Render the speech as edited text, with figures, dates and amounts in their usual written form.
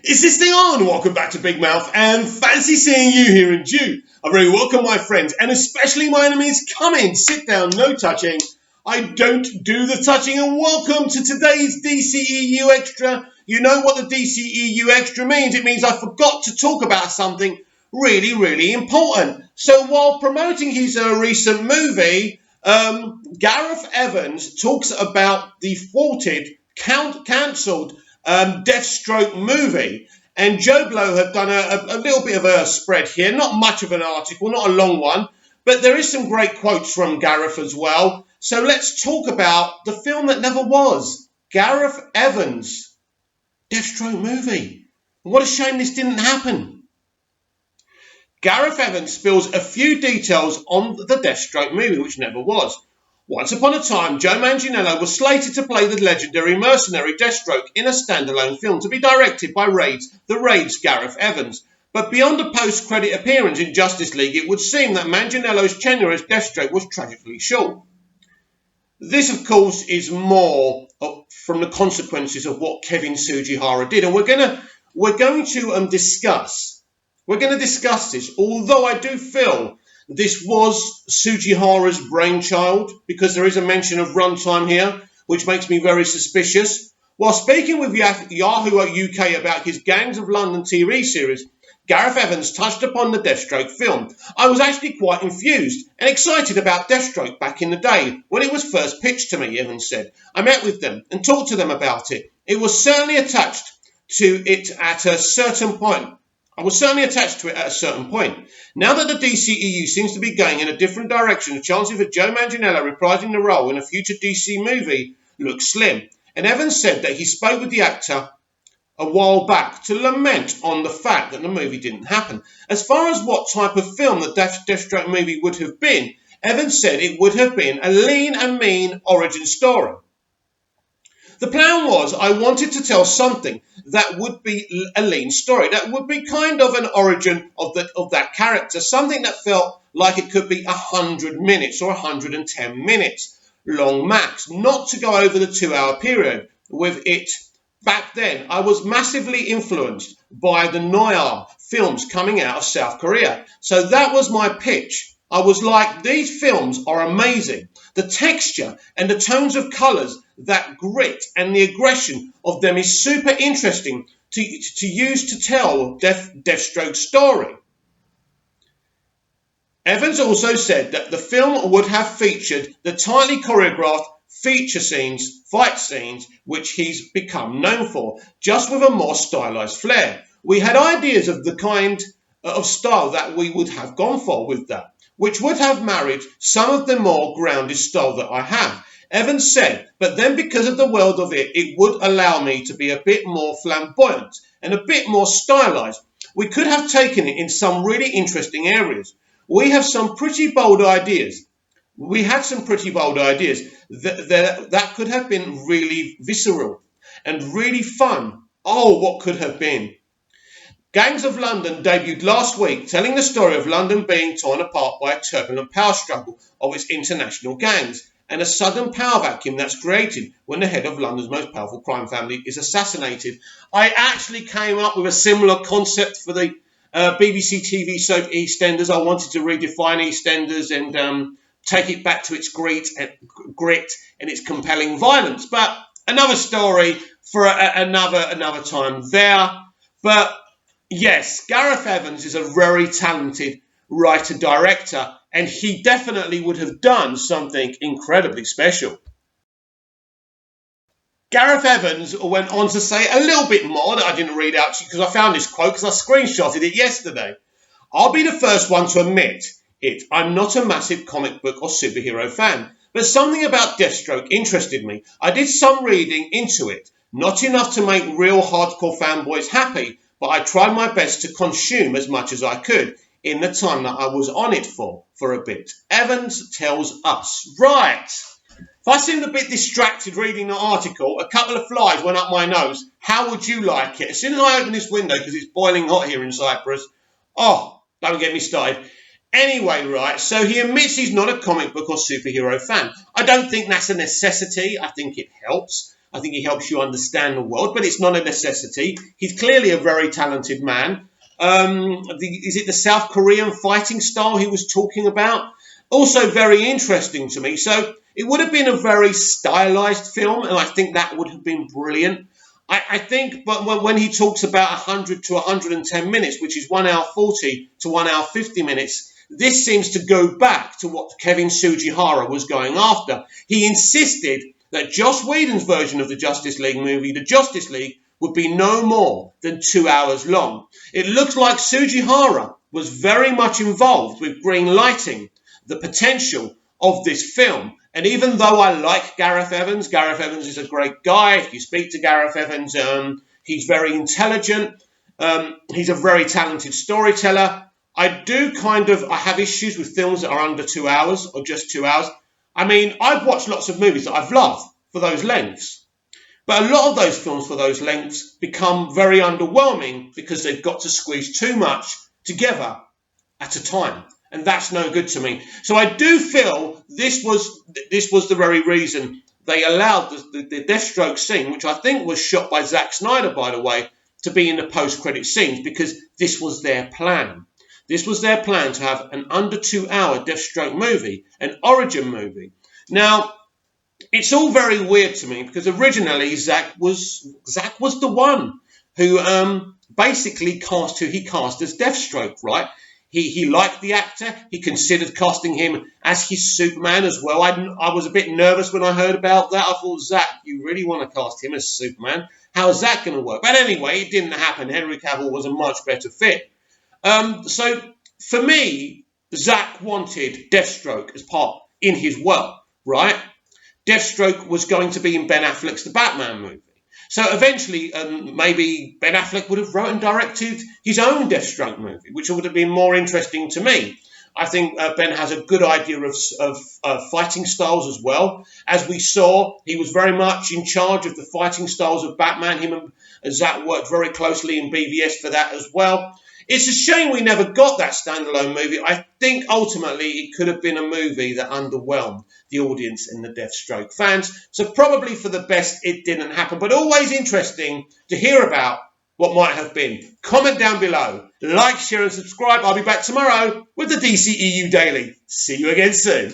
Is this thing on? Welcome back to Big Mouth, and fancy seeing you here in June. I very welcome my friends, and especially my enemies. Come in, sit down, no touching. I don't do the touching, and welcome to today's DCEU Extra. You know what the DCEU Extra means. It means I forgot to talk about something really important. So while promoting his recent movie, Gareth Evans talks about the faulted, cancelled Deathstroke movie. And Joe Blow have done a little bit of a spread here. Not much of an article, not a long one, but there is some great quotes from Gareth as well. So let's talk about the film that never was. Gareth Evans' Deathstroke movie. What a shame this didn't happen. Gareth Evans spills a few details on the Deathstroke movie, which never was. Once upon a time, Joe Manganiello was slated to play the legendary mercenary Deathstroke in a standalone film to be directed by the Raid's Gareth Evans. But beyond a post-credit appearance in Justice League, it would seem that Manganiello's tenure as Deathstroke was tragically short. This, of course, is more from the consequences of what Kevin Sugihara did, and we're going to discuss this. Although I do feel this was Sugihara's brainchild, because there is a mention of runtime here, which makes me very suspicious. While speaking with Yahoo UK about his Gangs of London TV series, Gareth Evans touched upon the Deathstroke film. I was actually quite enthused and excited about Deathstroke back in the day when it was first pitched to me, Evans said. I met with them and talked to them about it. It was certainly attached to it at a certain point. Now that the DCEU seems to be going in a different direction, the chances of Joe Manganiello reprising the role in a future DC movie look slim. And Evans said that he spoke with the actor a while back to lament on the fact that the movie didn't happen. As far as what type of film the Deathstroke movie would have been, Evans said it would have been a lean and mean origin story. The plan was I wanted to tell something that would be a lean story, that would be kind of an origin of that character, something that felt like it could be 100 minutes or 110 minutes long max, not to go over the 2-hour period with it. Back then, I was massively influenced by the noir films coming out of South Korea. So that was my pitch. I was like, these films are amazing. The texture and the tones of colours, that grit and the aggression of them is super interesting to use to tell Deathstroke's story. Evans also said that the film would have featured the tightly choreographed fight scenes, which he's become known for, just with a more stylised flair. We had ideas of the kind of style that we would have gone for with that, which would have married some of the more grounded style that I have. Evans said, but then because of the world of it, it would allow me to be a bit more flamboyant and a bit more stylised. We could have taken it in some really interesting areas. We had some pretty bold ideas. That could have been really visceral and really fun. Oh, what could have been. Gangs of London debuted last week, telling the story of London being torn apart by a turbulent power struggle of its international gangs and a sudden power vacuum that's created when the head of London's most powerful crime family is assassinated. I actually came up with a similar concept for the BBC TV soap EastEnders. I wanted to redefine EastEnders and take it back to its grit and its compelling violence. But another story for another time there. But yes, Gareth Evans is a very talented writer-director, and he definitely would have done something incredibly special. Gareth Evans went on to say a little bit more that I didn't read out to you because I found this quote because I screenshotted it yesterday. I'll be the first one to admit it. I'm not a massive comic book or superhero fan, but something about Deathstroke interested me. I did some reading into it, not enough to make real hardcore fanboys happy, but I tried my best to consume as much as I could in the time that I was on it for a bit. Evans tells us. Right. If I seemed a bit distracted reading the article, a couple of flies went up my nose. How would you like it? As soon as I open this window, because it's boiling hot here in Cyprus, oh, don't get me started. Anyway, right, so he admits he's not a comic book or superhero fan. I don't think that's a necessity. I think it helps. I think he helps you understand the world, but it's not a necessity. He's clearly a very talented man. Is it the South Korean fighting style he was talking about? Also very interesting to me. So it would have been a very stylized film, and I think that would have been brilliant. I think, but when he talks about 100 to 110 minutes, which is 1 hour 40 to 1 hour 50 minutes, this seems to go back to what Kevin Sujihara was going after. He insisted that Joss Whedon's version of the Justice League movie, the Justice League, would be no more than 2 hours long. It looks like Sujihara was very much involved with green lighting the potential of this film. And even though I like Gareth Evans is a great guy. If you speak to Gareth Evans, he's very intelligent. He's a very talented storyteller. I have issues with films that are under 2 hours or just 2 hours. I mean, I've watched lots of movies that I've loved for those lengths. But a lot of those films for those lengths become very underwhelming because they've got to squeeze too much together at a time. And that's no good to me. So I do feel this was the very reason they allowed the Deathstroke scene, which I think was shot by Zack Snyder, by the way, to be in the post-credit scenes, because this was their plan. This was their plan to have an under 2 hour Deathstroke movie, an origin movie. Now, it's all very weird to me because originally Zack was the one who basically cast who he cast as Deathstroke, right? He liked the actor. He considered casting him as his Superman as well. I was a bit nervous when I heard about that. I thought, Zack, you really want to cast him as Superman? How is that going to work? But anyway, it didn't happen. Henry Cavill was a much better fit. So for me, Zack wanted Deathstroke as part in his world, right? Deathstroke was going to be in Ben Affleck's The Batman movie. So eventually, maybe Ben Affleck would have wrote and directed his own Deathstroke movie, which would have been more interesting to me. I think Ben has a good idea of fighting styles as well. As we saw, he was very much in charge of the fighting styles of Batman. Him and Zack worked very closely in BVS for that as well. It's a shame we never got that standalone movie. I think ultimately it could have been a movie that underwhelmed the audience and the Deathstroke fans. So probably for the best it didn't happen. But always interesting to hear about what might have been. Comment down below. Like, share and subscribe. I'll be back tomorrow with the DCEU Daily. See you again soon.